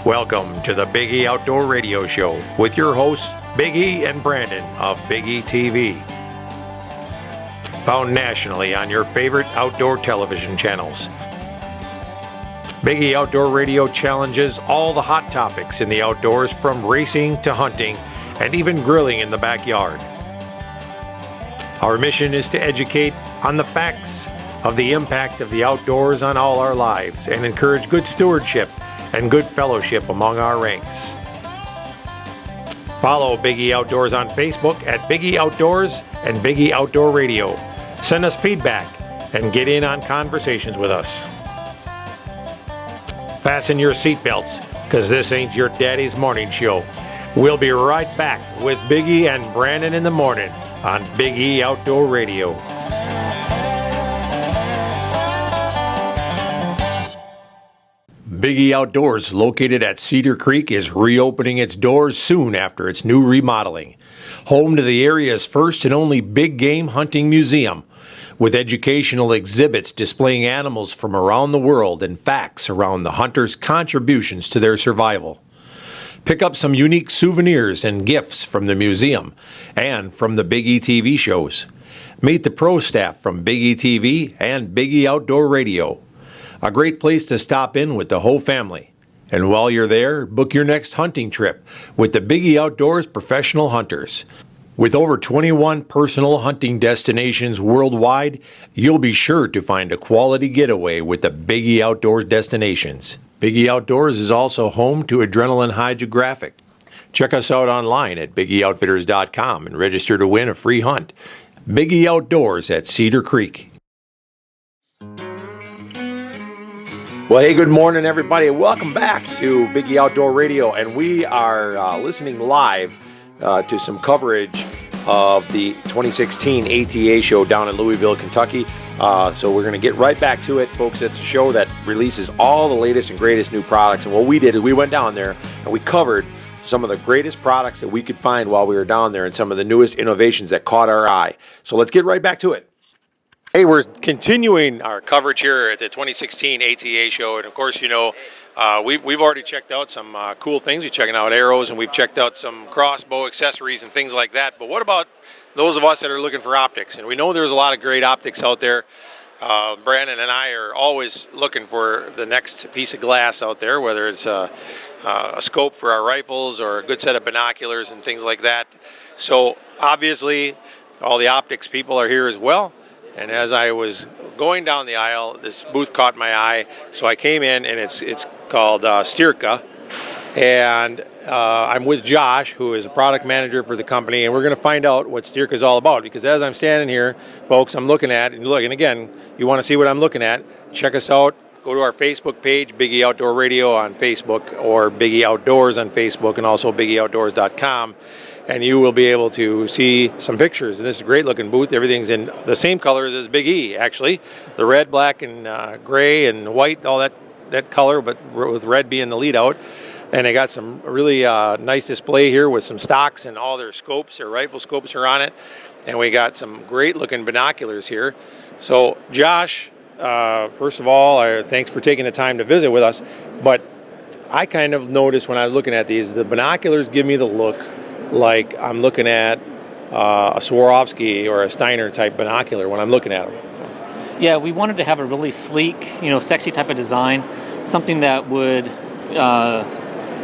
Welcome to the Big E Outdoor Radio Show with your hosts, Big E and Brandon of Big E TV. Found nationally on your favorite outdoor television channels. Big E Outdoor Radio challenges all the hot topics in the outdoors, from racing to hunting and even grilling in the backyard. Our mission is to educate on the facts of the impact of the outdoors on all our lives and encourage good stewardship and good fellowship among our ranks. Follow Big E Outdoors on Facebook at Big E Outdoors and Big E Outdoor Radio. Send us feedback and get in on conversations with us. Fasten your seatbelts, because this ain't your daddy's morning show. We'll be right back with Big E and Brandon in the morning on Big E Outdoor Radio. Big E Outdoors, located at Cedar Creek, is reopening its doors soon after its new remodeling. Home to the area's first and only big game hunting museum, with educational exhibits displaying animals from around the world and facts around the hunters' contributions to their survival. Pick up some unique souvenirs and gifts from the museum and from the Big E TV shows. Meet the pro staff from Big E TV and Big E Outdoor Radio. A great place to stop in with the whole family. And while you're there, book your next hunting trip with the Big E Outdoors professional hunters. With over 21 personal hunting destinations worldwide, you'll be sure to find a quality getaway with the Big E Outdoors destinations. Big E Outdoors is also home to Adrenaline Hydrographic. Check us out online at BigEOutfitters.com and register to win a free hunt. Big E Outdoors at Cedar Creek. Well, hey, good morning, everybody. Welcome back to Big E Outdoor Radio, and we are listening live to some coverage of the 2016 ATA show down in Louisville, Kentucky. So we're going to get right back to it, folks. It's a show that releases all the latest and greatest new products, and what we did is we went down there and we covered some of the greatest products that we could find while we were down there and some of the newest innovations that caught our eye. So let's get right back to it. Hey, we're continuing our coverage here at the 2016 ATA show, and of course, you know, we've already checked out some cool things. We're checking out arrows, and we've checked out some crossbow accessories and things like that. But what about those of us that are looking for optics? And we know there's a lot of great optics out there. Brandon and I are always looking for the next piece of glass out there, whether it's a scope for our rifles or a good set of binoculars and things like that. So obviously, all the optics people are here as well. And as I was going down the aisle, this booth caught my eye, so I came in, and it's called Hr3, and I'm with Josh, who is a product manager for the company, and we're going to find out what Hr3 is all about. Because as I'm standing here, folks, I'm looking at, and look, and again, you want to see what I'm looking at, check us out. Go to our Facebook page, Big E Outdoor Radio on Facebook, or Big E Outdoors on Facebook, and also BigEOutdoors.com. And you will be able to see some pictures. And this is a great looking booth. Everything's in the same colors as Big E, actually. The red, black, and gray and white, all that color, but with red being the lead out. And they got some really nice display here with some stocks, and all their scopes, their rifle scopes are on it. And we got some great looking binoculars here. So Josh, first of all, thanks for taking the time to visit with us. But I kind of noticed when I was looking at these, the binoculars give me the look like I'm looking at a Swarovski or a Steiner type binocular when I'm looking at them. Yeah, we wanted to have a really sleek, sexy type of design, something that would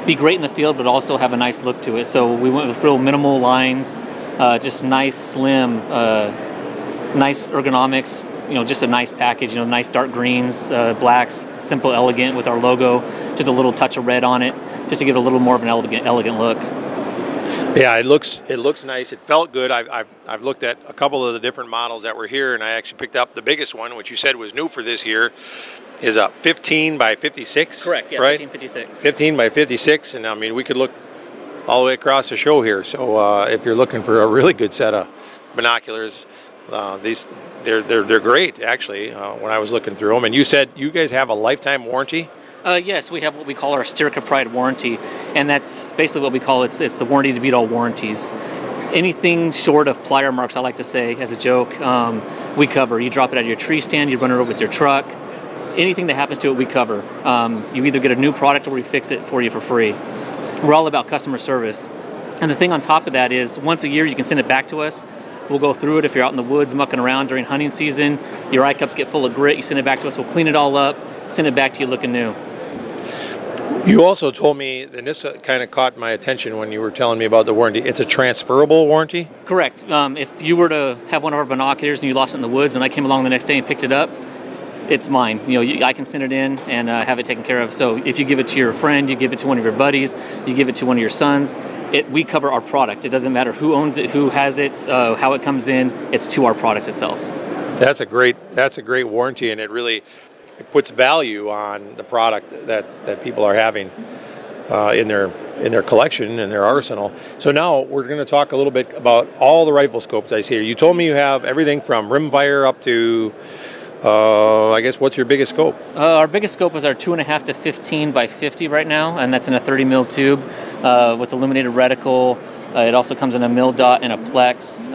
be great in the field but also have a nice look to it. So we went with real minimal lines, just nice, slim, nice ergonomics, just a nice package, nice dark greens, blacks, simple, elegant with our logo, just a little touch of red on it, just to give it a little more of an elegant look. Yeah, it looks nice. It felt good. I've looked at a couple of the different models that were here, and I actually picked up the biggest one, which you said was new for this year, is a 15 by 56. Correct. Yeah, right? 1556. 15 by 56, and I mean we could look all the way across the show here. So if you're looking for a really good set of binoculars, they're great actually. When I was looking through them, and you said you guys have a lifetime warranty. Yes, we have what we call our Hr3 Pride warranty, and that's basically what we call it. It's the warranty to beat all warranties. Anything short of plier marks, I like to say as a joke, we cover. You drop it out of your tree stand, you run it over with your truck. anything that happens to it, we cover. You either get a new product or we fix it for you for free. We're all about customer service. And the thing on top of that is, once a year, you can send it back to us. We'll go through it. If you're out in the woods mucking around during hunting season, your eye cups get full of grit, you send it back to us. We'll clean it all up, send it back to you looking new. You also told me, and this kind of caught my attention when you were telling me about the warranty, it's a transferable warranty? Correct. If you were to have one of our binoculars and you lost it in the woods and I came along the next day and picked it up, it's mine. I can send it in and have it taken care of. So if you give it to your friend, you give it to one of your buddies, you give it to one of your sons, we cover our product. It doesn't matter who owns it, who has it, how it comes in. It's to our product itself. That's a great warranty, and it puts value on the product that people are having in their collection, in their arsenal. So now we're going to talk a little bit about all the rifle scopes I see here. You told me you have everything from rimfire up to, I guess, what's your biggest scope? Our biggest scope is our 2.5 to 15 by 50 right now, and that's in a 30 mil tube with illuminated reticle. It also comes in a mil dot and a plex.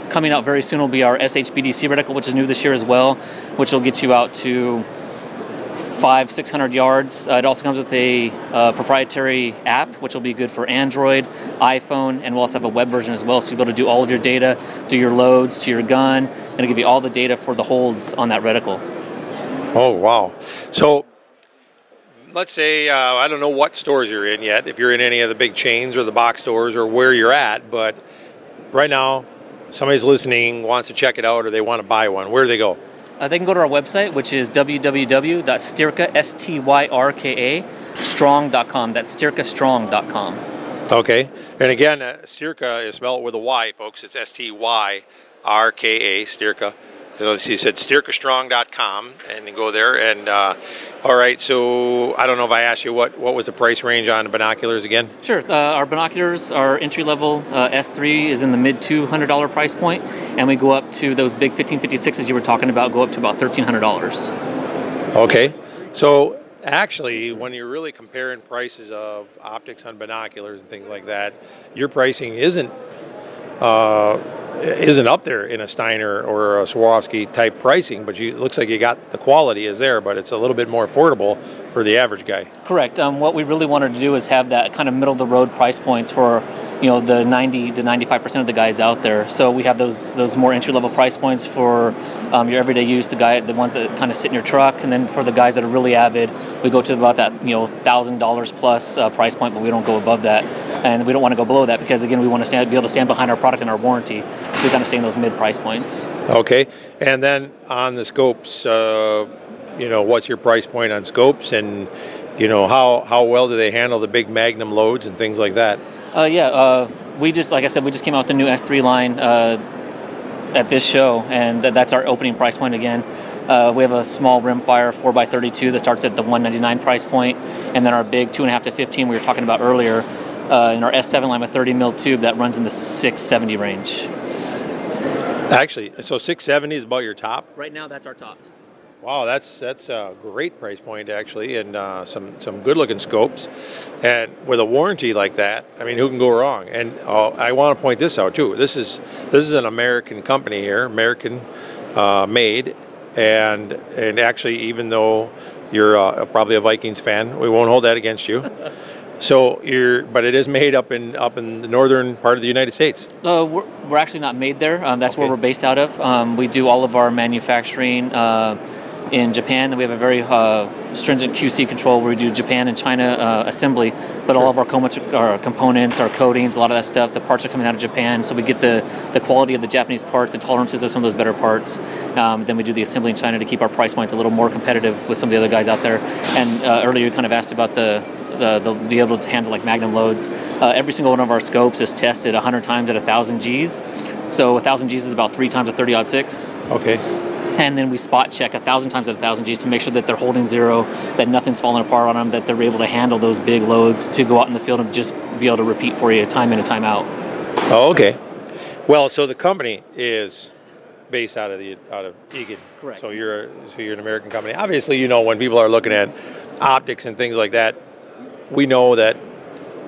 Coming out very soon will be our SHBDC reticle, which is new this year as well, which will get you out to 500-600 yards. It also comes with a proprietary app, which will be good for Android, iPhone, and we'll also have a web version as well, so you'll be able to do all of your data, do your loads to your gun, and it'll give you all the data for the holds on that reticle. Oh, wow. So let's say, I don't know what stores you're in yet, if you're in any of the big chains or the box stores or where you're at, but right now, somebody's listening, wants to check it out, or they want to buy one. Where do they go? They can go to our website, which is www.styrka, strong.com. That's styrkastrong.com. Okay. And again, Styrka is spelled with a Y, folks. It's Styrka, Styrka. You said styrkastrong.com, and you go there. And all right, so I don't know if I asked you what was the price range on the binoculars again? Sure. Our binoculars, our entry-level S3 is in the mid-$200 price point, and we go up to those big 1556s you were talking about, go up to about $1,300. Okay. So actually, when you're really comparing prices of optics on binoculars and things like that, your pricing isn't up there in a Steiner or a Swarovski type pricing, but it looks like you got the quality is there, but it's a little bit more affordable for the average guy. Correct. What we really wanted to do is have that kind of middle of the road price points for the 90 to 95% of the guys out there. So we have those more entry level price points for your everyday use, the ones that kind of sit in your truck, and then for the guys that are really avid, we go to about that $1,000 plus price point, but we don't go above that, and we don't want to go below that because again we want to be able to stand behind our product and our warranty. So we kind of stay in those mid price points. Okay, and then on the scopes, what's your price point on scopes, and how well do they handle the big Magnum loads and things like that? We just came out with the new S3 line at this show, and that's our opening price point again. We have a small rimfire 4x32 that starts at the $199 price point, and then our big 2.5 to 15 we were talking about earlier, in our S7 line with 30 mil tube that runs in the 670 range. Actually, so 670 is about your top? Right now, that's our top. Wow, that's a great price point actually, and some good looking scopes, and with a warranty like that, I mean, who can go wrong? And I want to point this out too. This is an American company here, American made, and actually, even though you're probably a Vikings fan, we won't hold that against you. So but it is made up in the northern part of the United States. We're actually not made there. That's okay. Where we're based out of. We do all of our manufacturing in Japan. We have a very stringent QC control where we do Japan and China assembly, but all of our components, our coatings, a lot of that stuff, the parts are coming out of Japan, so we get the quality of the Japanese parts, the tolerances of some of those better parts. Then we do the assembly in China to keep our price points a little more competitive with some of the other guys out there. And earlier you kind of asked about they'll be able to handle like Magnum loads. Every single one of our scopes is tested 100 times at 1,000 Gs. So 1,000 Gs is about 3 times a 30-06. Okay. And then we spot check 1,000 times at 1,000 Gs to make sure that they're holding zero, that nothing's falling apart on them, that they're able to handle those big loads to go out in the field and just be able to repeat for you time in and time out. Oh, okay. Well, so the company is based out of Eagan. Correct. So you're an American company. Obviously, when people are looking at optics and things like that, we know that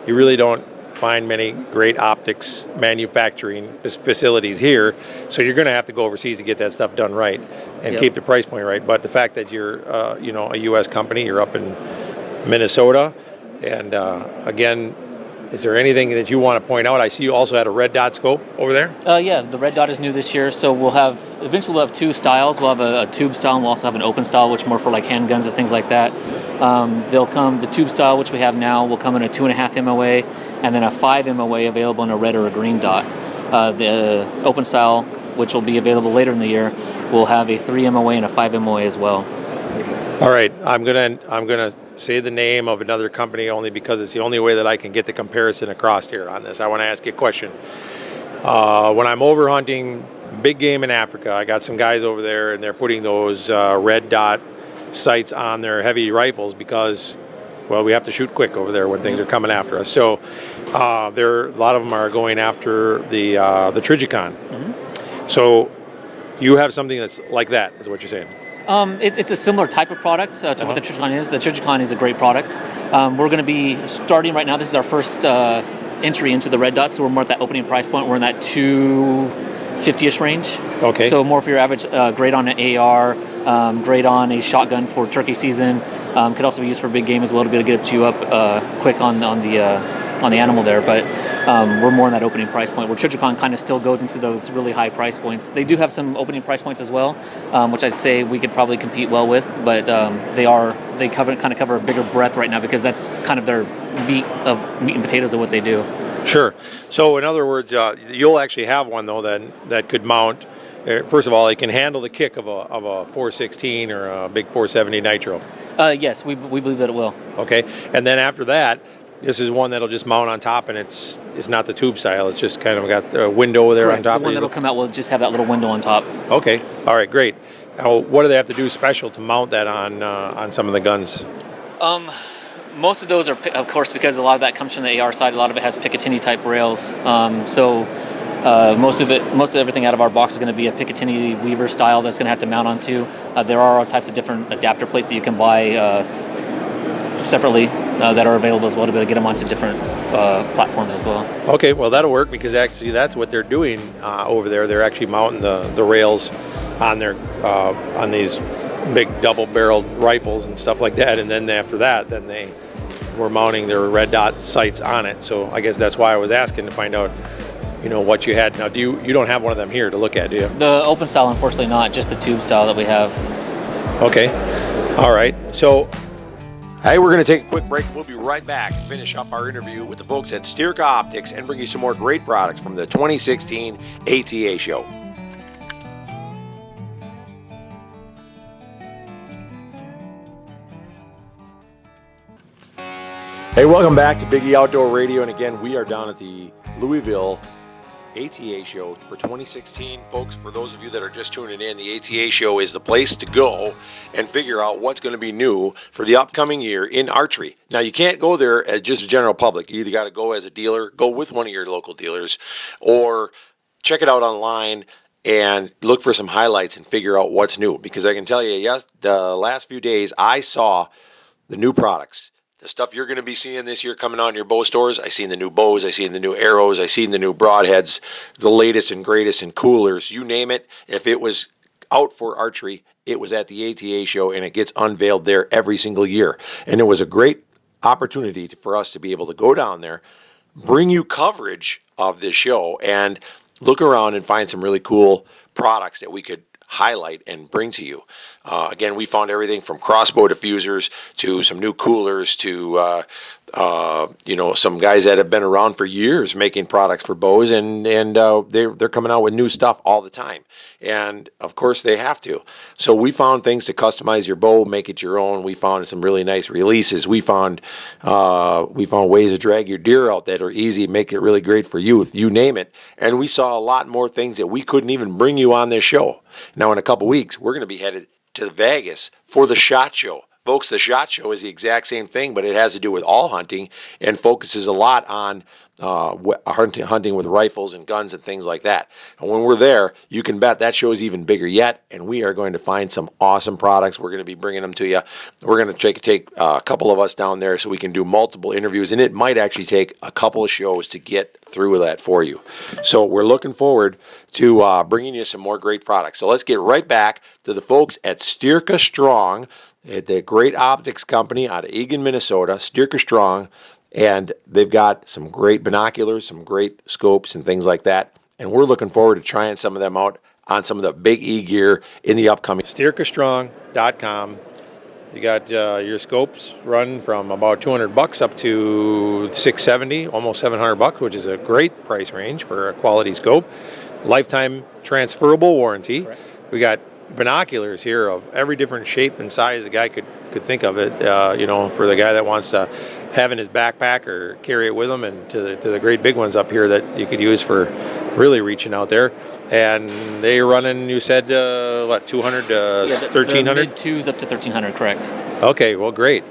you really don't find many great optics manufacturing facilities here, so you're going to have to go overseas to get that stuff done right and keep the price point right. But the fact that you're, a U.S. company, you're up in Minnesota, and again, is there anything that you want to point out? I see you also had a red dot scope over there. Yeah, the red dot is new this year, so eventually we'll have two styles. We'll have a tube style, and we'll also have an open style, which more for like handguns and things like that. The tube style, which we have now, will come in a 2.5 MOA, and then a 5 MOA available in a red or a green dot. The open style, which will be available later in the year, will have a 3 MOA and a 5 MOA as well. All right, I'm gonna say the name of another company only because it's the only way that I can get the comparison across here on this. I want to ask you a question. When I'm over hunting big game in Africa, I got some guys over there, and they're putting those red dot sights on their heavy rifles because, well, we have to shoot quick over there when things are coming after us. So a lot of them are going after the Trigicon. Mm-hmm. So you have something that's like that, is what you're saying? It's a similar type of product to what the Trigicon is. The Trigicon is a great product. We're going to be starting right now. This is our first entry into the red dot, so we're more at that opening price point. We're in that 250-ish range. Okay. So more for your average, great on an AR, great on a shotgun for turkey season. Could also be used for big game as well to be able to get you up quick on the animal there, but we're more in that opening price point where Trigicon kind of still goes into those really high price points. They do have some opening price points as well, which I'd say we could probably compete well with, but they cover a bigger breadth right now because that's kind of their meat and potatoes of what they do. Sure. So in other words, you'll actually have one though that could mount. First of all, it can handle the kick of a 416 or a big 470 nitro. Yes, we believe that it will. Okay, and then after that, this is one that'll just mount on top, and it's not the tube style. It's just kind of got a window there. Correct. On top. The one that'll come out will just have that little window on top. Okay. All right. Great. Now, what do they have to do special to mount that on some of the guns? Most of those are, of course, because a lot of that comes from the AR side. A lot of it has Picatinny type rails. Most of everything out of our box is going to be a Picatinny Weaver style that's going to have to mount onto. There are all types of different adapter plates that you can buy separately that are available as well to be able to get them onto different platforms as well. Okay, well that'll work because actually that's what they're doing over there. They're actually mounting the rails on their on these big double-barreled rifles and stuff like that, and then after that, then they were mounting their red dot sights on it. So I guess that's why I was asking to find out, what you had. Now, you don't have one of them here to look at, do you? The open style, unfortunately, not. Just the tube style that we have. Okay. All right. So. Hey, we're going to take a quick break. We'll be right back and finish up our interview with the folks at Styrka Optics and bring you some more great products from the 2016 ATA show. Hey, welcome back to Biggie Outdoor Radio. And again, we are down at the Louisville ATA show for 2016. Folks, for those of you that are just tuning in, the ATA show is the place to go and figure out what's going to be new for the upcoming year in archery. Now, you can't go there as just a general public. You either got to go as a dealer, go with one of your local dealers, or check it out online and look for some highlights and figure out what's new. Because I can tell you, yes, the last few days I saw the new products. The stuff you're going to be seeing this year coming out in your bow stores. I seen the new bows, I seen the new arrows, I seen the new broadheads, the latest and greatest in coolers, you name it. If it was out for archery, it was at the ATA show, and it gets unveiled there every single year. And it was a great opportunity for us to be able to go down there, bring you coverage of this show, and look around and find some really cool products that we could highlight and bring to you. Again, we found everything from crossbow diffusers to some new coolers to some guys that have been around for years making products for bows, and they're coming out with new stuff all the time. And of course they have to. So we found things to customize your bow, make it your own. We found some really nice releases. We found ways to drag your deer out that are easy, make it really great for youth, you name it. And we saw a lot more things that we couldn't even bring you on this show. Now in a couple weeks, we're going to be headed to Vegas for the SHOT Show. Folks, the SHOT Show is the exact same thing, but it has to do with all hunting and focuses a lot on hunting with rifles and guns and things like that. And when we're there, you can bet that show is even bigger yet, and we are going to find some awesome products. We're going to be bringing them to you. We're going to take a couple of us down there so we can do multiple interviews, and it might actually take a couple of shows to get through that for you. So we're looking forward to bringing you some more great products. So let's get right back to the folks at Styrka Strong, at the great optics company out of Eagan, Minnesota, Styrka Strong. And they've got some great binoculars, some great scopes and things like that. And we're looking forward to trying some of them out on some of the big E gear in the upcoming. StyrkaStrong.com. You got your scopes run from about $200 up to $670, almost $700, which is a great price range for a quality scope. Lifetime transferable warranty. Correct. We got binoculars here of every different shape and size a guy could think of it. For the guy that wants to have in his backpack or carry it with him, and to the great big ones up here that you could use for really reaching out there. And they're running, you said, 200 to 1,300? Mid twos up to 1,300, correct. Okay, well, great.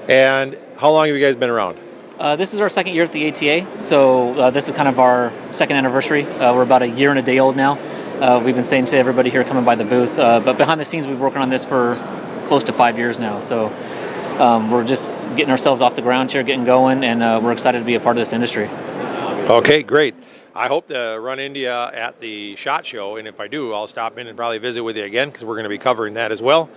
And how long have you guys been around? This is our second year at the ATA, so this is kind of our second anniversary. We're about a year and a day old now. We've been saying to everybody here coming by the booth, but behind the scenes we've been working on this for close to 5 years now. So we're just getting ourselves off the ground here, getting going, and we're excited to be a part of this industry. Okay, great. I hope to run into you at the SHOT Show, and if I do, I'll stop in and probably visit with you again, because we're going to be covering that as well.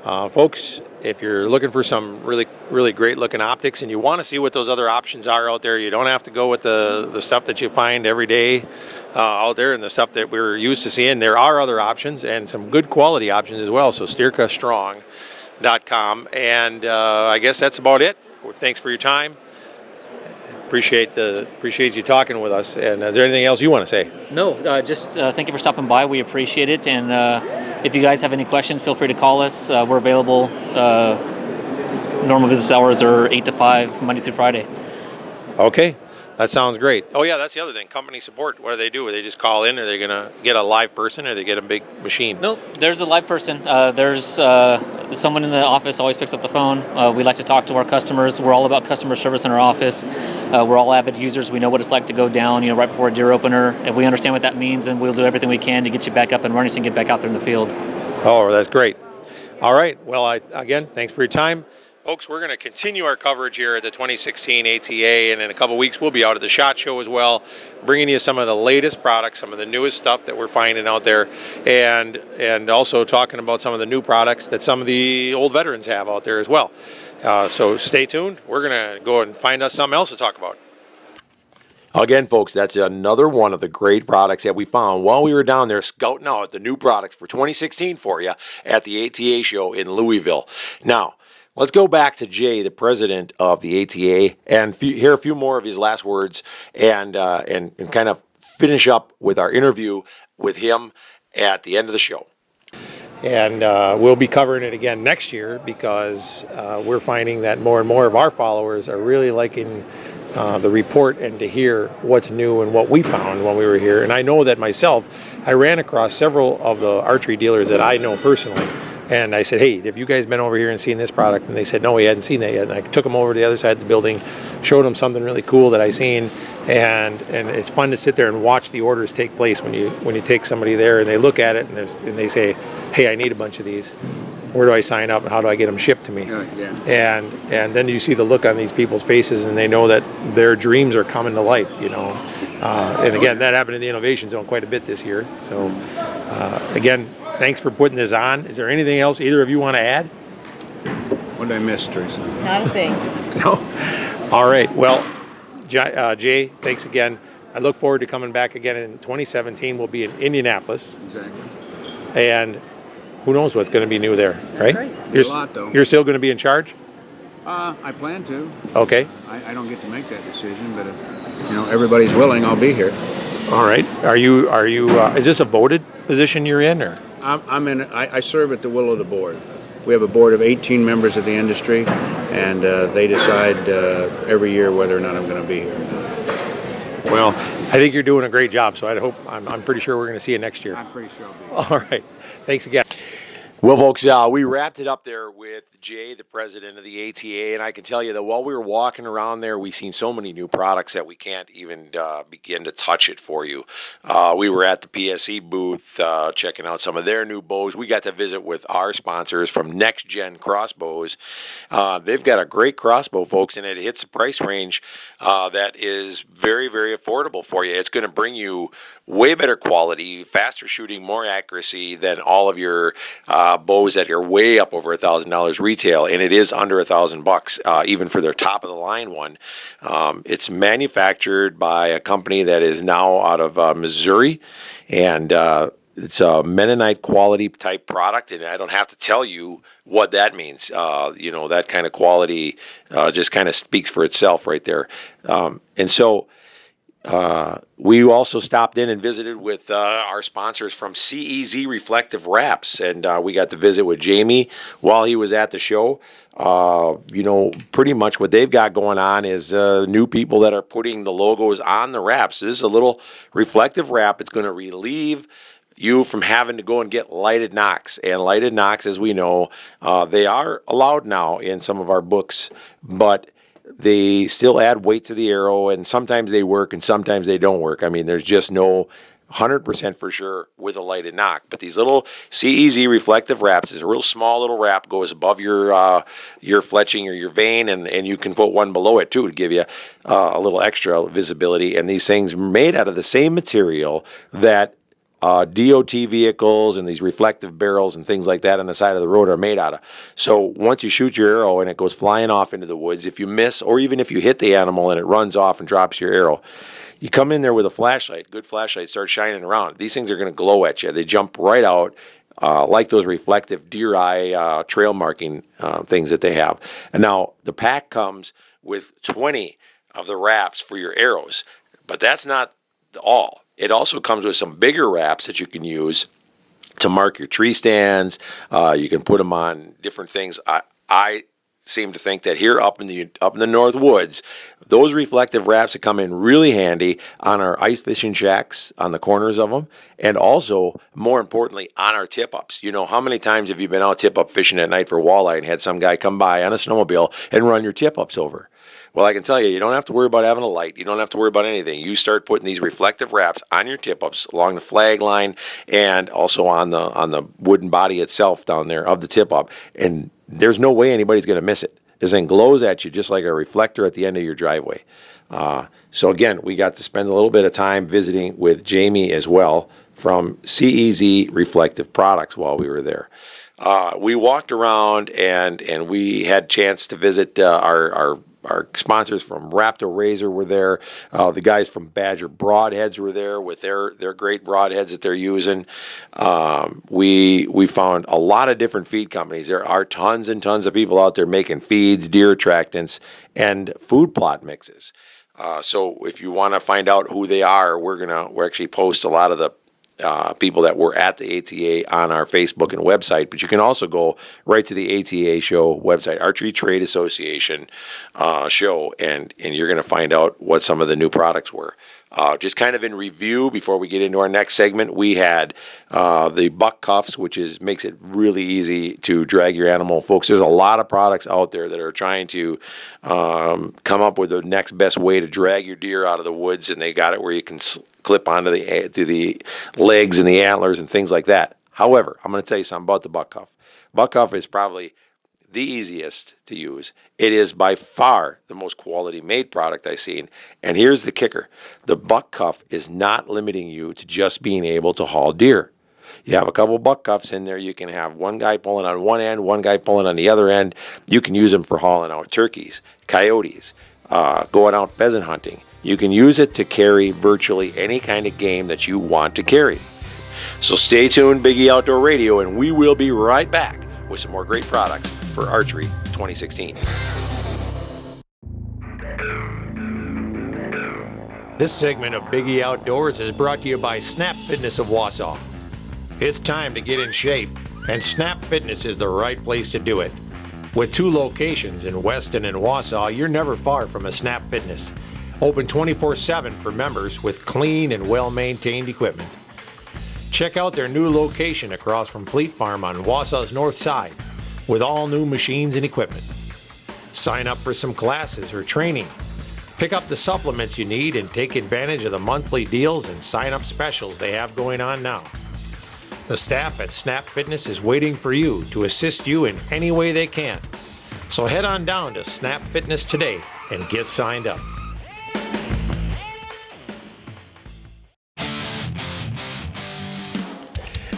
Folks, if you're looking for some really, really great looking optics and you want to see what those other options are out there, you don't have to go with the stuff that you find every day out there and the stuff that we're used to seeing. There are other options and some good quality options as well. So StyrkaStrong.com. And I guess that's about it. Well, thanks for your time. Appreciate you talking with us. And is there anything else you want to say? No, just thank you for stopping by. We appreciate it. And if you guys have any questions, feel free to call us. We're available. Normal business hours are 8 to 5, Monday through Friday. Okay. That sounds great. Oh, yeah, that's the other thing. Company support, what do? They just call in? Are they going to get a live person, or they get a big machine? Nope, there's a live person. There's someone in the office always picks up the phone. We like to talk to our customers. We're all about customer service in our office. We're all avid users. We know what it's like to go down, right before a deer opener. And we understand what that means, and we'll do everything we can to get you back up and running so you can get back out there in the field. Oh, that's great. All right. Well, again, thanks for your time. Folks, we're going to continue our coverage here at the 2016 ATA, and in a couple weeks we'll be out at the SHOT Show as well, bringing you some of the latest products, some of the newest stuff that we're finding out there, and also talking about some of the new products that some of the old veterans have out there as well. So stay tuned. We're going to go and find us something else to talk about. Again, folks, that's another one of the great products that we found while we were down there scouting out the new products for 2016 for you at the ATA show in Louisville. Now, let's go back to Jay, the president of the ATA, and hear a few more of his last words, and kind of finish up with our interview with him at the end of the show. And we'll be covering it again next year, because we're finding that more and more of our followers are really liking the report and to hear what's new and what we found when we were here. And I know that myself, I ran across several of the archery dealers that I know personally. And I said, hey, have you guys been over here and seen this product? And they said, no, we hadn't seen that yet. And I took them over to the other side of the building, showed them something really cool that I seen. And it's fun to sit there and watch the orders take place when you take somebody there and they look at it and they say, hey, I need a bunch of these. Where do I sign up and how do I get them shipped to me? Yeah. And then you see the look on these people's faces and they know that their dreams are coming to life, And again, that happened in the Innovation Zone quite a bit this year. So again, thanks for putting this on. Is there anything else either of you want to add? What did I miss, Teresa? Not a thing. No? All right. Well, Jay, thanks again. I look forward to coming back again in 2017. We'll be in Indianapolis. Exactly. And who knows what's going to be new there, right? That's right. A lot, though. You're still going to be in charge? I plan to. Okay. I don't get to make that decision, but if everybody's willing, I'll be here. All right. Are you? Is this a voted position you're in, or? I'm in. I serve at the will of the board. We have a board of 18 members of the industry, and they decide every year whether or not I'm going to be here or not. Well, I think you're doing a great job, so I'm pretty sure we're going to see you next year. I'm pretty sure I'll be here. All right. Thanks again. Well, folks, we wrapped it up there with Jay, the president of the ATA, and I can tell you that while we were walking around there, we've seen so many new products that we can't even begin to touch it for you. We were at the PSE booth checking out some of their new bows. We got to visit with our sponsors from Next Gen Crossbows. They've got a great crossbow, folks, and it hits a price range that is very, very affordable for you. It's going to bring you way better quality, faster shooting, more accuracy than all of your bows that are way up over $1,000 retail, and it is under $1,000 even for their top of the line one. It's manufactured by a company that is now out of Missouri, and it's a Mennonite quality type product, and I don't have to tell you what that means. That kind of quality just kind of speaks for itself right there. And so we also stopped in and visited with our sponsors from CEZ Reflective Wraps, and we got to visit with Jamie while he was at the show. Pretty much what they've got going on is new people that are putting the logos on the wraps. This is a little reflective wrap. It's going to relieve you from having to go and get lighted nocks. And lighted nocks, as we know, they are allowed now in some of our books, but they still add weight to the arrow, and sometimes they work and sometimes they don't work. I mean, there's just no 100% for sure with a lighted nock. But these little CEZ reflective wraps is a real small little wrap, goes above your fletching or your vane, and you can put one below it too to give you a little extra visibility. And these things are made out of the same material that DOT vehicles and these reflective barrels and things like that on the side of the road are made out of. So once you shoot your arrow and it goes flying off into the woods, if you miss or even if you hit the animal and it runs off and drops your arrow, you come in there with a flashlight, good flashlight, start shining around. These things are going to glow at you. They jump right out like those reflective deer eye trail marking things that they have. And now the pack comes with 20 of the wraps for your arrows, but that's not all. It also comes with some bigger wraps that you can use to mark your tree stands. You can put them on different things. I seem to think that here up in the North Woods, those reflective wraps that come in really handy on our ice fishing shacks, on the corners of them, and also, more importantly, on our tip-ups. You know, how many times have you been out tip-up fishing at night for walleye and had some guy come by on a snowmobile and run your tip-ups over? Well, I can tell you, you don't have to worry about having a light. You don't have to worry about anything. You start putting these reflective wraps on your tip-ups along the flag line and also on the wooden body itself down there of the tip-up, and there's no way anybody's going to miss it. This thing glows at you just like a reflector at the end of your driveway. So again, we got to spend a little bit of time visiting with Jamie as well from CEZ Reflective Products while we were there. We walked around and we had a chance to visit our sponsors from Raptor Razor were there. The guys from Badger Broadheads were there with their great broadheads that they're using. We found a lot of different feed companies. There are tons and tons of people out there making feeds, deer attractants, and food plot mixes. So if you want to find out who they are, we're actually post a lot of the people that were at the ATA on our Facebook and website, but you can also go right to the ATA show website, Archery Trade Association show, and you're going to find out what some of the new products were. Just kind of in review before we get into our next segment, we had the buck cuffs, which makes it really easy to drag your animal. Folks, there's a lot of products out there that are trying to come up with the next best way to drag your deer out of the woods, and they got it where you can clip onto the legs and the antlers and things like that. However, I'm going to tell you something about the buck cuff. Buck cuff is probably the easiest to use. It is by far the most quality made product I've seen. And here's the kicker. The buck cuff is not limiting you to just being able to haul deer. You have a couple buck cuffs in there. You can have one guy pulling on one end, one guy pulling on the other end. You can use them for hauling out turkeys, coyotes, going out pheasant hunting. You can use it to carry virtually any kind of game that you want to carry. So stay tuned, Biggie Outdoor Radio, and we will be right back with some more great products for Archery 2016. This segment of Biggie Outdoors is brought to you by Snap Fitness of Wausau. It's time to get in shape, and Snap Fitness is the right place to do it. With 2 locations in Weston and Wausau, you're never far from a Snap Fitness. Open 24/7 for members with clean and well-maintained equipment. check out their new location across from Fleet Farm on Wausau's north side with all new machines and equipment. Sign up for some classes or training. Pick up the supplements you need and take advantage of the monthly deals and sign-up specials they have going on now. The staff at Snap Fitness is waiting for you to assist you in any way they can. So head on down to Snap Fitness today and get signed up.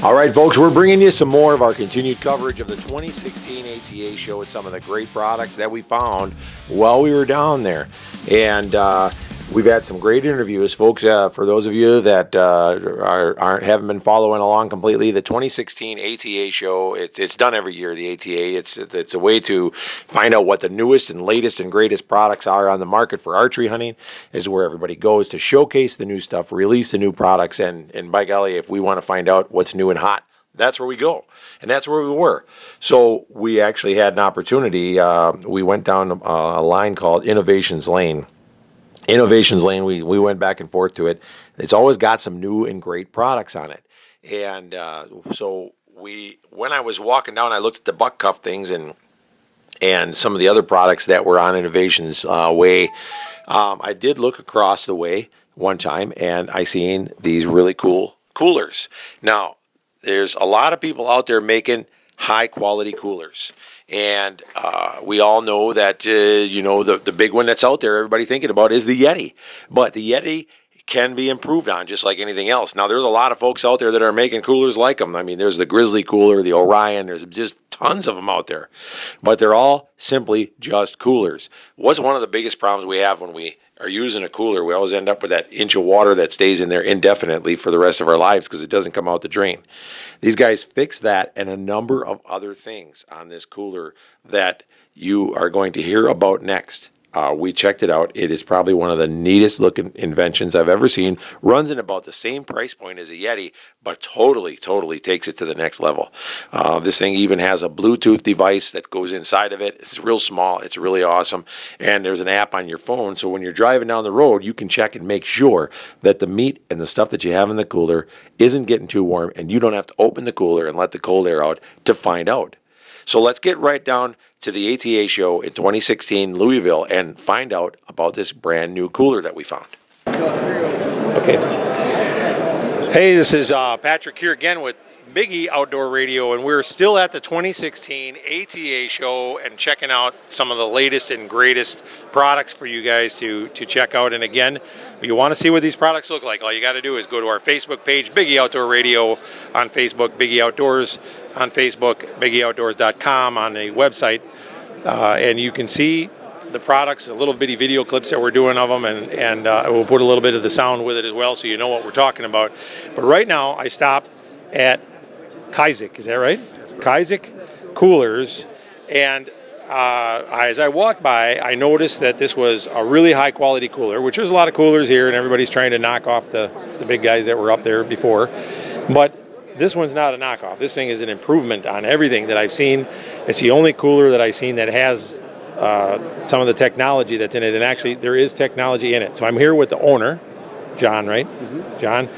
All right, folks, we're bringing you some more of our continued coverage of the 2016 ATA show and some of the great products that we found while we were down there. And we've had some great interviews, folks. For those of you that haven't been following along completely, the 2016 ATA show, it's done every year, the ATA. It's a way to find out what the newest and latest and greatest products are on the market for archery hunting. Is where everybody goes to showcase the new stuff, release the new products, and by golly, if we want to find out what's new and hot, that's where we go. And that's where we were. So we actually had an opportunity. We went down a line called Innovations Lane. Innovations Lane, we went back and forth to it. It's always got some new and great products on it. And so when I was walking down, I looked at the buck cuff things and some of the other products that were on Innovations Way. I did look across the way one time, and I seen these really cool coolers. Now, there's a lot of people out there making high-quality coolers. And we all know that, the big one that's out there, everybody thinking about, is the Yeti. But the Yeti can be improved on just like anything else. Now, there's a lot of folks out there that are making coolers like them. I mean, there's the Grizzly cooler, the Orion, there's just tons of them out there. But they're all simply just coolers. What's one of the biggest problems we have when we are using a cooler? We always end up with that inch of water that stays in there indefinitely for the rest of our lives because it doesn't come out the drain. These guys fix that and a number of other things on this cooler that you are going to hear about next. We checked it out. It is probably one of the neatest looking inventions I've ever seen. Runs in about the same price point as a Yeti, but totally takes it to the next level. This thing even has a Bluetooth device that goes inside of it. It's real small. It's really awesome. And there's an app on your phone, so when you're driving down the road, you can check and make sure that the meat and the stuff that you have in the cooler isn't getting too warm, and you don't have to open the cooler and let the cold air out to find out. So let's get right down to the ATA show in 2016 Louisville and find out about this brand new cooler that we found. Okay. Hey, this is Patrick here again with Biggie Outdoor Radio, and we're still at the 2016 ATA show and checking out some of the latest and greatest products for you guys to check out. And again, if you want to see what these products look like, all you got to do is go to our Facebook page, Biggie Outdoor Radio on Facebook, Biggie Outdoors on Facebook, BiggieOutdoors.com on the website, and you can see the products, the little bitty video clips that we're doing of them, and we'll put a little bit of the sound with it as well so you know what we're talking about. But right now, I stopped at Kaizek, is that right? Kaizek Coolers, and as I walked by, I noticed that this was a really high quality cooler, which there's a lot of coolers here, and everybody's trying to knock off the big guys that were up there before. But this one's not a knockoff. This thing is an improvement on everything that I've seen. It's the only cooler that I've seen that has some of the technology that's in it, and actually there is technology in it. So I'm here with the owner, John, right? Mm-hmm. John.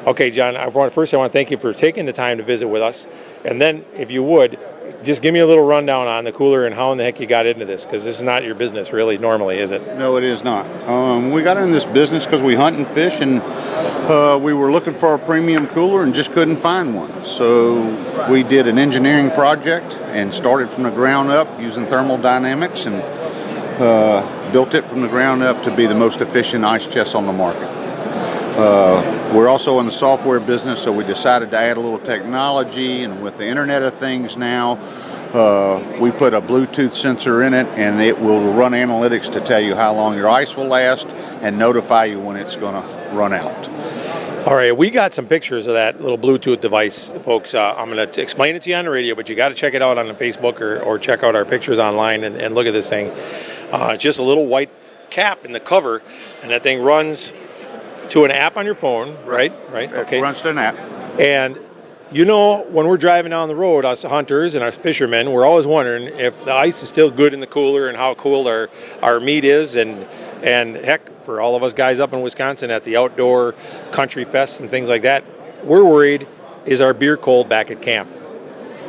Okay, John, first I want to thank you for taking the time to visit with us. And then, if you would, just give me a little rundown on the cooler and how in the heck you got into this, because this is not your business really normally, is it? No, it is not. We got in this business because we hunt and fish, and we were looking for a premium cooler and just couldn't find one. So we did an engineering project and started from the ground up using thermodynamics and built it from the ground up to be the most efficient ice chest on the market. We're also in the software business, so we decided to add a little technology, and with the Internet of Things now, we put a Bluetooth sensor in it, and it will run analytics to tell you how long your ice will last and notify you when it's going to run out. All right, we got some pictures of that little Bluetooth device, folks. I'm going to explain it to you on the radio, but you got to check it out on the Facebook or check out our pictures online and look at this thing. Just a little white cap in the cover, and that thing runs to an app on your phone, right? Okay. It runs to an app. And you know, when we're driving down the road, us hunters and us fishermen, we're always wondering if the ice is still good in the cooler and how cool our meat is. And heck, for all of us guys up in Wisconsin at the outdoor country fests and things like that, we're worried is our beer cold back at camp.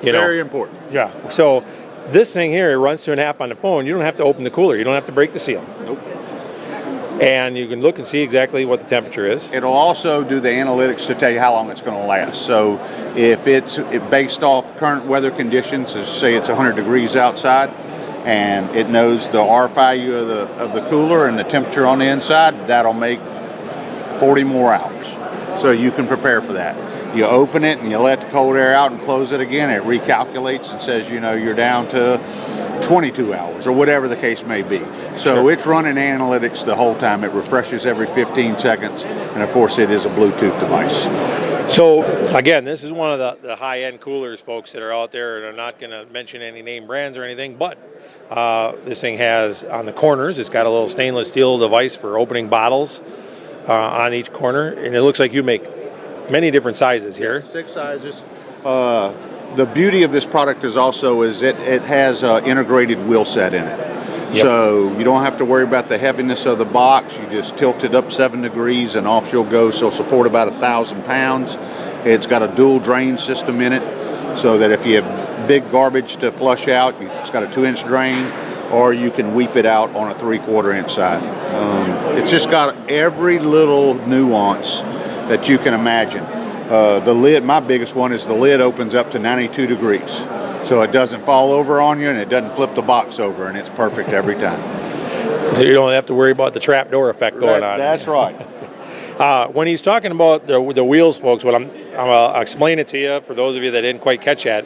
Very important. Yeah. So this thing here, it runs to an app on the phone. You don't have to open the cooler. You don't have to break the seal. Nope. And you can look and see exactly what the temperature is. It'll also do the analytics to tell you how long it's going to last. So if it's based off current weather conditions, say it's 100 degrees outside, and it knows the R value of the cooler and the temperature on the inside, that'll make 40 more hours. So you can prepare for that. You open it and you let the cold air out and close it again. It recalculates and says, you're down to 22 hours or whatever the case may be. So It's running analytics the whole time. It refreshes every 15 seconds. And of course, it is a Bluetooth device. So again, this is one of the high-end coolers, folks, that are out there, and I'm not going to mention any name brands or anything, but this thing has on the corners, it's got a little stainless steel device for opening bottles on each corner, and it looks like you make many different sizes here. 6 sizes. The beauty of this product is it has integrated wheel set in it. Yep. So you don't have to worry about the heaviness of the box. You just tilt it up 7 degrees and off you'll go. So it'll support about 1,000 pounds. It's got a dual drain system in it, so that if you have big garbage to flush out, it's got a 2-inch drain, or you can weep it out on a 3/4 inch side. It's just got every little nuance that you can imagine. The lid, my biggest one is the lid opens up to 92 degrees. So it doesn't fall over on you and it doesn't flip the box over, and it's perfect every time. So you don't have to worry about the trapdoor effect going on. That's right. When he's talking about the wheels, folks, I'll explain it to you for those of you that didn't quite catch that.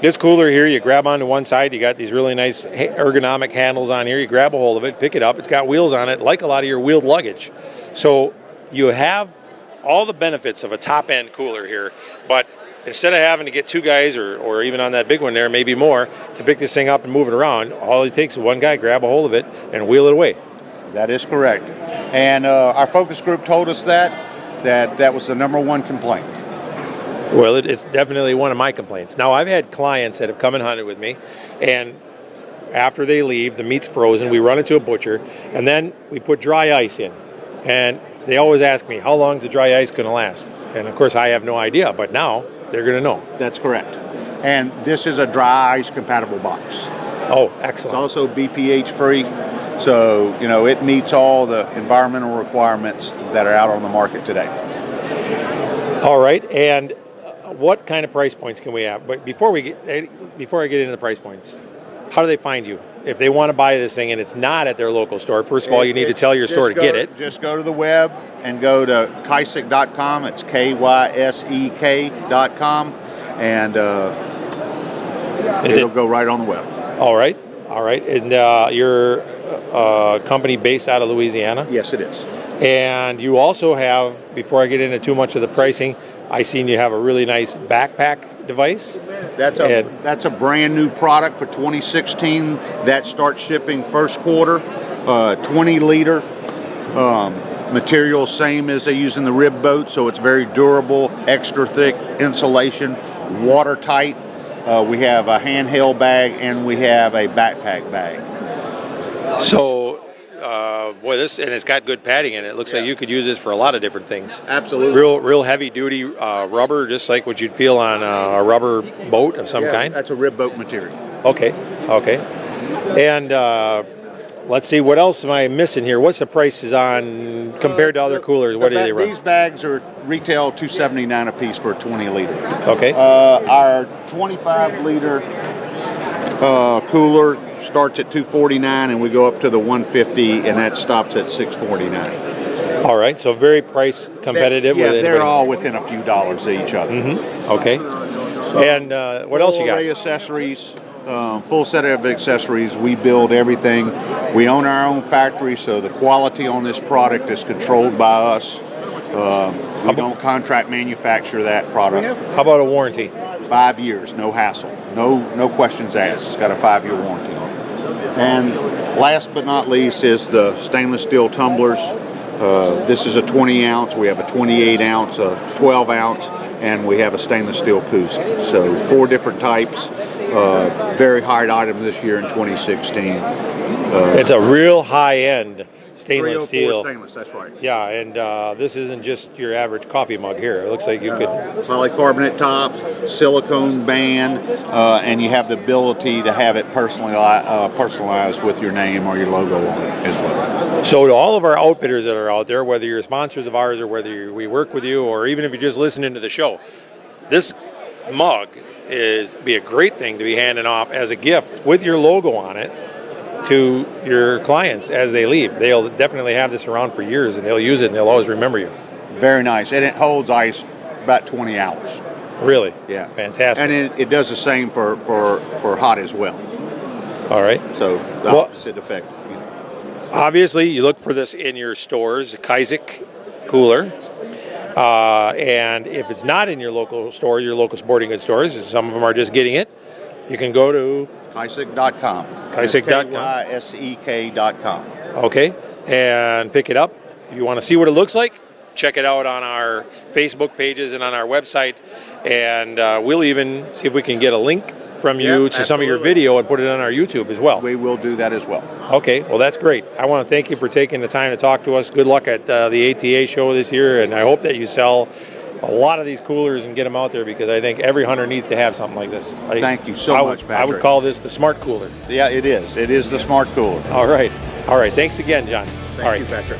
This cooler here, you grab onto one side, you got these really nice ergonomic handles on here. You grab a hold of it, pick it up. It's got wheels on it, like a lot of your wheeled luggage. So you have all the benefits of a top-end cooler here, but instead of having to get 2 guys or even on that big one there, maybe more, to pick this thing up and move it around, all it takes is one guy, grab a hold of it, and wheel it away. That is correct. And our focus group told us that was the #1 complaint. Well, it's definitely one of my complaints. Now, I've had clients that have come and hunted with me, and after they leave, the meat's frozen, we run it to a butcher, and then we put dry ice in. And they always ask me, how long is the dry ice going to last? And of course, I have no idea, but now they're going to know. That's correct. And this is a dry ice compatible box. Oh, excellent. It's also BPH free, so it meets all the environmental requirements that are out on the market today. All right, and what kind of price points can we have? But before I get into the price points, how do they find you? If they want to buy this thing and it's not at their local store, first of all, you need to tell your store to get it. Just go to the web and go to Kysek.com. It's KYSEK.com, and it'll go right on the web. All right. And your company based out of Louisiana? Yes, it is. And you also have, before I get into too much of the pricing, I seen you have a really nice backpack device. That's a brand new product for 2016 that starts shipping first quarter. 20-liter material, same as they use in the rib boat, so it's very durable, extra thick insulation, watertight. We have a handheld bag and we have a backpack bag. So, and it's got good padding in it. It looks like you could use this for a lot of different things. Absolutely. Real heavy duty rubber, just like what you'd feel on a rubber boat of some kind. That's a rib boat material. Okay. And let's see, what else am I missing here? What's the prices on compared to other coolers? What do they run? These bags are retail $279 a piece for a 20-liter. Okay. Our 25-liter cooler starts at $249, and we go up to the 150, and that stops at $649. All right, so very price competitive. They're all within a few dollars of each other. Mm-hmm. Okay. And what else you got? Accessories, full set of accessories. We build everything. We own our own factory, so the quality on this product is controlled by us. We don't contract manufacture that product. How about a warranty? 5 years, no hassle, no questions asked. It's got a 5-year warranty on it. And last but not least is the stainless steel tumblers. This is a 20 ounce. We have a 28 ounce, a 12 ounce, and we have a stainless steel koozie. So 4 different types. very hot item this year in 2016. It's a real high-end stainless 304 steel. stainless, that's right. Yeah, and this isn't just your average coffee mug here. It looks like you could. Polycarbonate tops, silicone band, and you have the ability to have it personalized with your name or your logo on it as well. So to all of our outfitters that are out there, whether you're sponsors of ours or whether we work with you or even if you're just listening to the show, this mug be a great thing to be handing off as a gift with your logo on it to your clients as they leave. They'll definitely have this around for years and they'll use it and they'll always remember you. Very nice, and it holds ice about 20 hours. Really? Yeah. Fantastic. And it does the same for hot as well. All right. So the opposite effect. Obviously, you look for this in your stores, Kaisik cooler. And if it's not in your local store, your local sporting goods stores, some of them are just getting it, you can go to Kaisik.com. Kaisik.com. Kaisek.com. Okay, and pick it up. If you want to see what it looks like, check it out on our Facebook pages and on our website. And we'll even see if we can get a link from you to some of your video and put it on our YouTube as well. We will do that as well. Okay, well that's great. I want to thank you for taking the time to talk to us. Good luck at the ATA show this year, and I hope that you sell a lot of these coolers and get them out there because I think every hunter needs to have something like this. Thank you so much, Patrick. I would call this the smart cooler. Yeah, it is. It is the smart cooler. All right. Thanks again, John. Thank you, Patrick.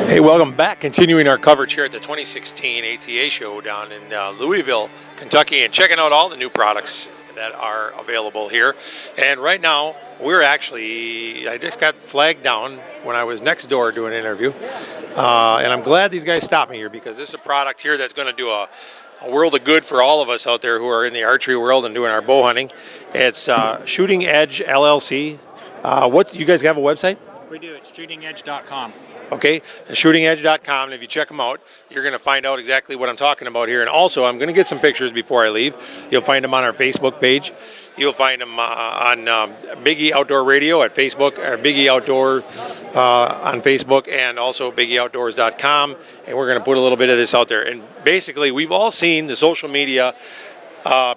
Hey, welcome back. Continuing our coverage here at the 2016 ATA show down in Louisville, Kentucky, and checking out all the new products that are available here. And right now, I just got flagged down when I was next door doing an interview. And I'm glad these guys stopped me here because this is a product here that's going to do a world of good for all of us out there who are in the archery world and doing our bow hunting. It's Shooting Edge LLC. You guys have a website? We do. It's shootingedge.com. Okay, shootingedge.com, and if you check them out, you're going to find out exactly what I'm talking about here. And also, I'm going to get some pictures before I leave. You'll find them on our Facebook page. You'll find them on Biggie Outdoor Radio at Facebook, or Biggie Outdoor on Facebook, and also biggieoutdoors.com. And we're going to put a little bit of this out there. And basically, we've all seen the social media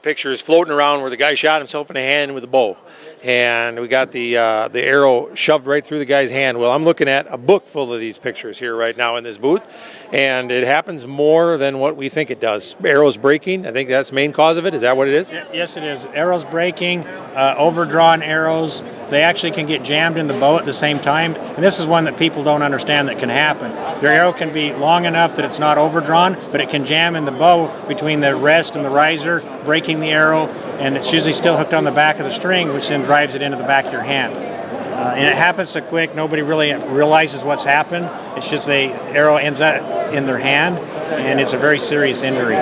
pictures floating around where the guy shot himself in the hand with a bow. And we got the arrow shoved right through the guy's hand. Well, I'm looking at a book full of these pictures here right now in this booth, and it happens more than what we think it does. Arrows breaking, I think that's the main cause of it. Is that what it is? Yes, it is. Arrows breaking, overdrawn arrows. They actually can get jammed in the bow at the same time. And this is one that people don't understand that can happen. Your arrow can be long enough that it's not overdrawn, but it can jam in the bow between the rest and the riser, breaking the arrow, and it's usually still hooked on the back of the string, which then drives it into the back of your hand. And it happens so quick, nobody really realizes what's happened. It's just the arrow ends up in their hand, and it's a very serious injury.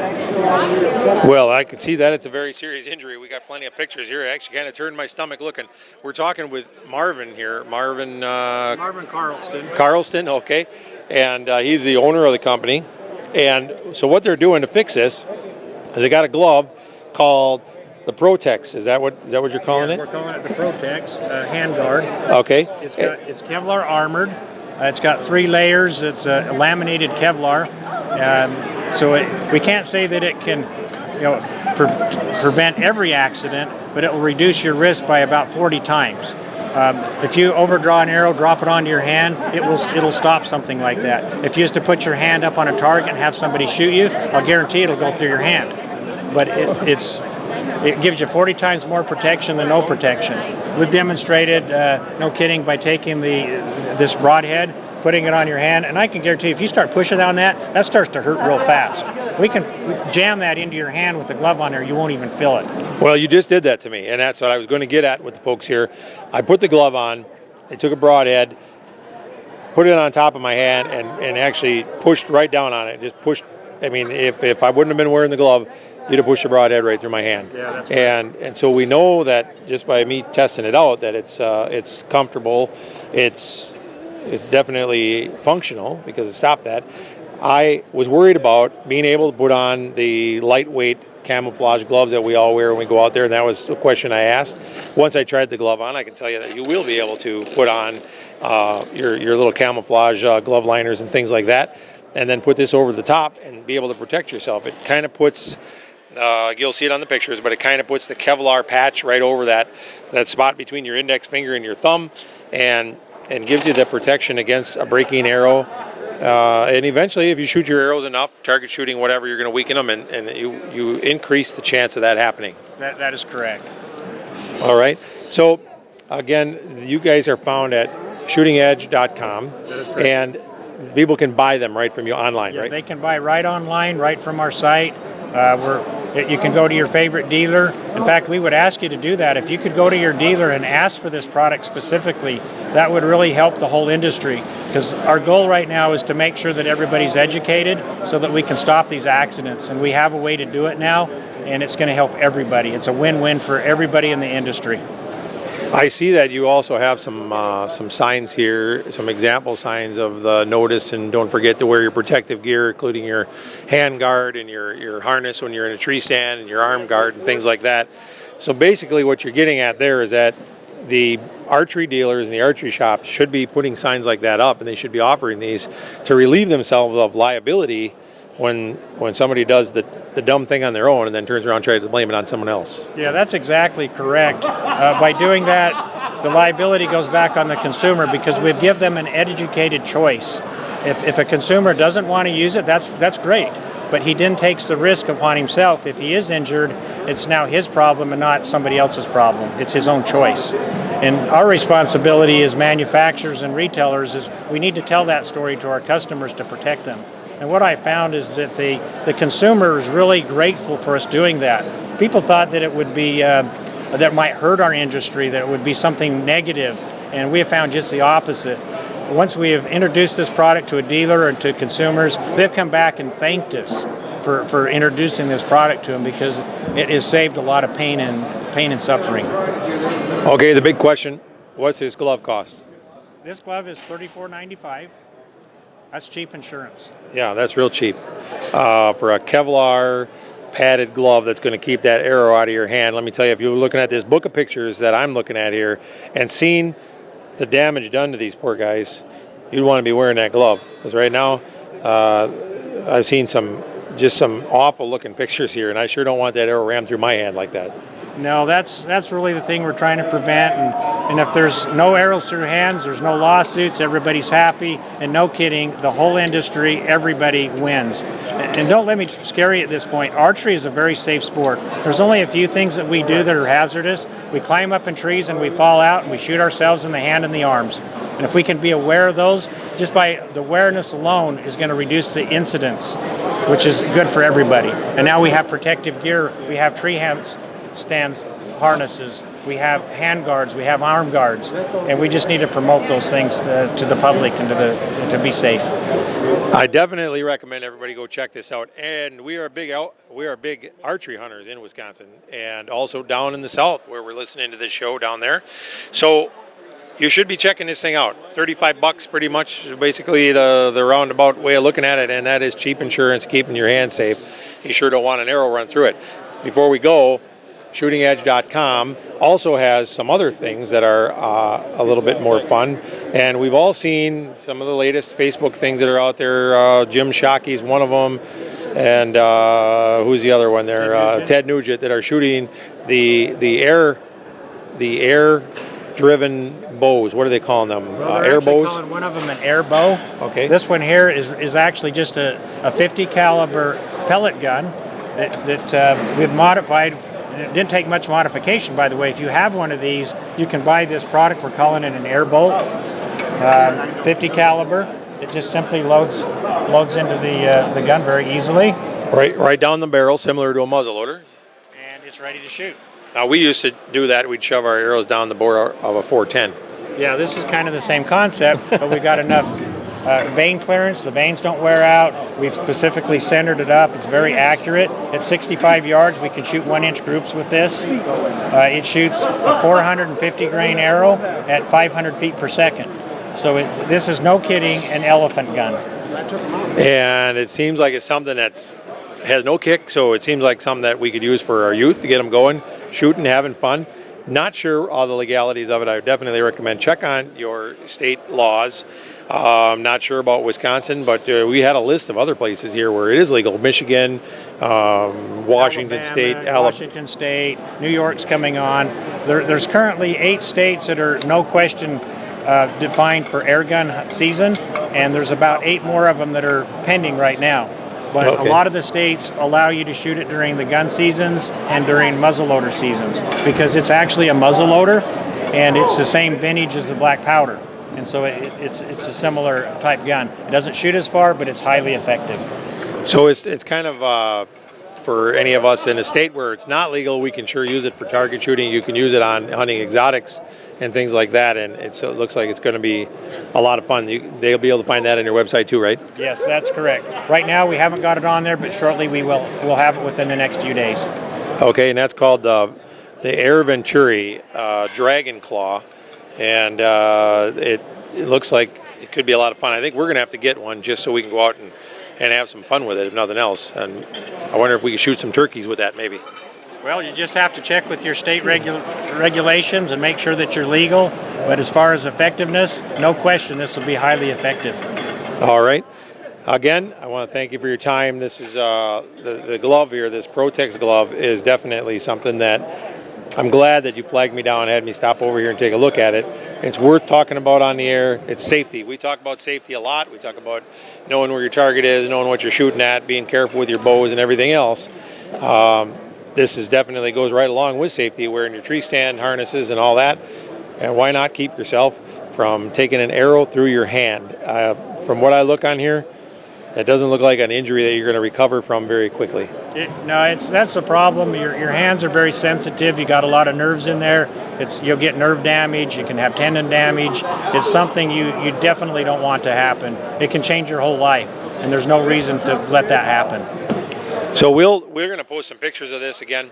Well, I can see that it's a very serious injury. We got plenty of pictures here. I actually kind of turned my stomach looking. We're talking with Marvin here. Marvin Carlston. Carlston, okay. And he's the owner of the company. And so what they're doing to fix this is they got a glove called the Protex. Is that what you're calling it? We're calling it the Protex hand guard. Okay. It's Kevlar armored. It's got 3 layers. It's a laminated Kevlar. So we can't say that it can prevent every accident, but it will reduce your risk by about 40 times. If you overdraw an arrow, drop it onto your hand, it'll stop something like that. If you used to put your hand up on a target and have somebody shoot you, I'll guarantee it'll go through your hand. But it gives you 40 times more protection than no protection. We've demonstrated, no kidding, by taking this broadhead, putting it on your hand, and I can guarantee if you start pushing on that starts to hurt real fast. We can jam that into your hand with the glove on there, you won't even feel it. Well, you just did that to me, and that's what I was going to get at with the folks here. I put the glove on, they took a broadhead, put it on top of my hand, and actually pushed right down on it. Just pushed. I mean, if I wouldn't have been wearing the glove, you'd have pushed the broadhead right through my hand. Yeah, that's right. And so we know that just by me testing it out that it's comfortable, it's definitely functional because it stopped that. I was worried about being able to put on the lightweight camouflage gloves that we all wear when we go out there, and that was a question I asked. Once I tried the glove on, I can tell you that you will be able to put on your little camouflage glove liners and things like that. and then put this over the top and be able to protect yourself. It kind of puts, you'll see it on the pictures, but it kind of puts the Kevlar patch right over that spot between your index finger and your thumb, and gives you the protection against a breaking arrow. And eventually, if you shoot your arrows enough, target shooting, whatever, you're going to weaken them, and you increase the chance of that happening. That is correct. All right. So, again, you guys are found at shootingedge.com, and people can buy them right from you online, Yeah, right? they can buy right online, right from our site. You can go to your favorite dealer. In fact, we would ask you to do that. If you could go to your dealer and ask for this product specifically, that would really help the whole industry, because our goal right now is to make sure that everybody's educated so that we can stop these accidents, and we have a way to do it now, and it's going to help everybody. It's a win-win for everybody in the industry. I see that you also have some signs here, some example signs of the notice, and don't forget to wear your protective gear, including your hand guard and your harness when you're in a tree stand, and your arm guard and things like that. So basically what you're getting at there is that the archery dealers and the archery shops should be putting signs like that up, and they should be offering these to relieve themselves of liability when somebody does the dumb thing on their own and then turns around and tries to blame it on someone else. Yeah, that's exactly correct. By doing that, the liability goes back on the consumer, because we give them an educated choice. If a consumer doesn't want to use it, that's great. But he then takes the risk upon himself. If he is injured, it's now his problem and not somebody else's problem. It's his own choice. And our responsibility as manufacturers and retailers is we need to tell that story to our customers to protect them. And what I found is that the consumer is really grateful for us doing that. People thought that it would be, that it might hurt our industry, that it would be something negative, and we have found just the opposite. Once we have introduced this product to a dealer and to consumers, they've come back and thanked us for introducing this product to them, because it has saved a lot of pain and suffering. Okay, the big question, what's this glove cost? This glove is $34.95. That's cheap insurance. Yeah, that's real cheap. For a Kevlar padded glove that's going to keep that arrow out of your hand. Let me tell you, if you're looking at this book of pictures that I'm looking at here and seeing the damage done to these poor guys, you'd want to be wearing that glove. Because right now, I've seen some awful looking pictures here, and I sure don't want that arrow rammed through my hand like that. No, that's really the thing we're trying to prevent. And if there's no arrows through hands, there's no lawsuits, everybody's happy, and no kidding, the whole industry, everybody wins. And don't let me scare you at this point. Archery is a very safe sport. There's only a few things that we do that are hazardous. We climb up in trees and we fall out and we shoot ourselves in the hand and the arms. And if we can be aware of those, just by the awareness alone is going to reduce the incidents, which is good for everybody. And now we have protective gear. We have tree stands, harnesses, we have hand guards, we have arm guards, and we just need to promote those things to the public and to be safe. I definitely recommend everybody go check this out. And we are big archery hunters in Wisconsin, and also down in the south where we're listening to this show down there. So you should be checking this thing out. $35 pretty much, basically the roundabout way of looking at it, and that is cheap insurance, keeping your hand safe. You sure don't want an arrow run through it. Before we go, shootingedge.com also has some other things that are a little bit more fun, and we've all seen some of the latest Facebook things that are out there. Jim Shockey's one of them, and who's the other one there? Ted Nugent, that are shooting the air-driven bows. What are they calling them? Air bows? Calling one of them an air bow. Okay. This one here is actually just a 50 caliber pellet gun that we've modified. It didn't take much modification, by the way. If you have one of these, you can buy this product. We're calling it an air bolt, 50 caliber. It just simply loads into the gun very easily. Right down the barrel, similar to a muzzleloader. And it's ready to shoot. Now, we used to do that. We'd shove our arrows down the bore of a 410. Yeah, this is kind of the same concept, but we got enough vein clearance. The veins don't wear out. We've specifically centered it up. It's very accurate. At 65 yards, we can shoot 1-inch groups with this. It shoots a 450 grain arrow at 500 feet per second. So this is, no kidding, an elephant gun. And it seems like it's something that has no kick, so it seems like something that we could use for our youth to get them going, shooting, having fun. Not sure all the legalities of it. I would definitely recommend check on your state laws. I'm not sure about Wisconsin, but we had a list of other places here where it is legal. Michigan, Washington State, Washington State, New York's coming on. There's currently 8 states that are no question defined for air gun season, and there's about 8 more of them that are pending right now. But a lot of the states allow you to shoot it during the gun seasons and during muzzleloader seasons, because it's actually a muzzleloader, and it's the same vintage as the black powder. And so it's a similar type gun. It doesn't shoot as far, but it's highly effective. So it's kind of, for any of us in a state where it's not legal, we can sure use it for target shooting. You can use it on hunting exotics and things like that, and it looks like it's going to be a lot of fun. They'll be able to find that on your website too, right? Yes, that's correct. Right now we haven't got it on there, but shortly we'll have it within the next few days. Okay, and that's called the Hr3 Dragon Claw, and it looks like it could be a lot of fun. I think we're going to have to get one just so we can go out and have some fun with it, if nothing else. And I wonder if we could shoot some turkeys with that, maybe. Well, you just have to check with your state regulations and make sure that you're legal. But as far as effectiveness, no question, this will be highly effective. All right. Again, I want to thank you for your time. This is the glove here, this Protex glove, is definitely something that I'm glad that you flagged me down and had me stop over here and take a look at it. It's worth talking about on the air. It's safety. We talk about safety a lot. We talk about knowing where your target is, knowing what you're shooting at, being careful with your bows and everything else. This is definitely goes right along with safety, wearing your tree stand harnesses and all that. And why not keep yourself from taking an arrow through your hand? From what I look on here, it doesn't look like an injury that you're going to recover from very quickly. That's the problem. Your hands are very sensitive. You got a lot of nerves in there. You'll get nerve damage. You can have tendon damage. It's something you definitely don't want to happen. It can change your whole life, and there's no reason to let that happen. So we're going to post some pictures of this again.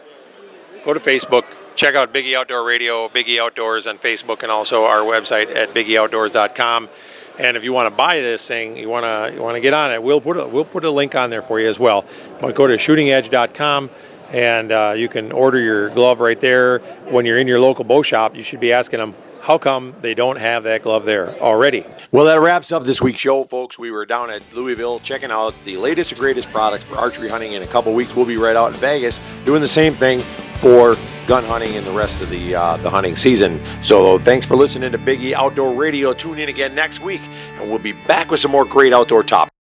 Go to Facebook. Check out Biggie Outdoor Radio, Biggie Outdoors on Facebook, and also our website at biggieoutdoors.com. And if you want to buy this thing, you want to get on it, we'll put a link on there for you as well. But go to shootingedge.com, and you can order your glove right there. When you're in your local bow shop, you should be asking them, how come they don't have that glove there already? Well, that wraps up this week's show, folks. We were down at Louisville checking out the latest and greatest products for archery hunting. In a couple weeks, we'll be right out in Vegas doing the same thing for gun hunting and the rest of the hunting season. So thanks for listening to Biggie Outdoor Radio. Tune in again next week, and we'll be back with some more great outdoor topics.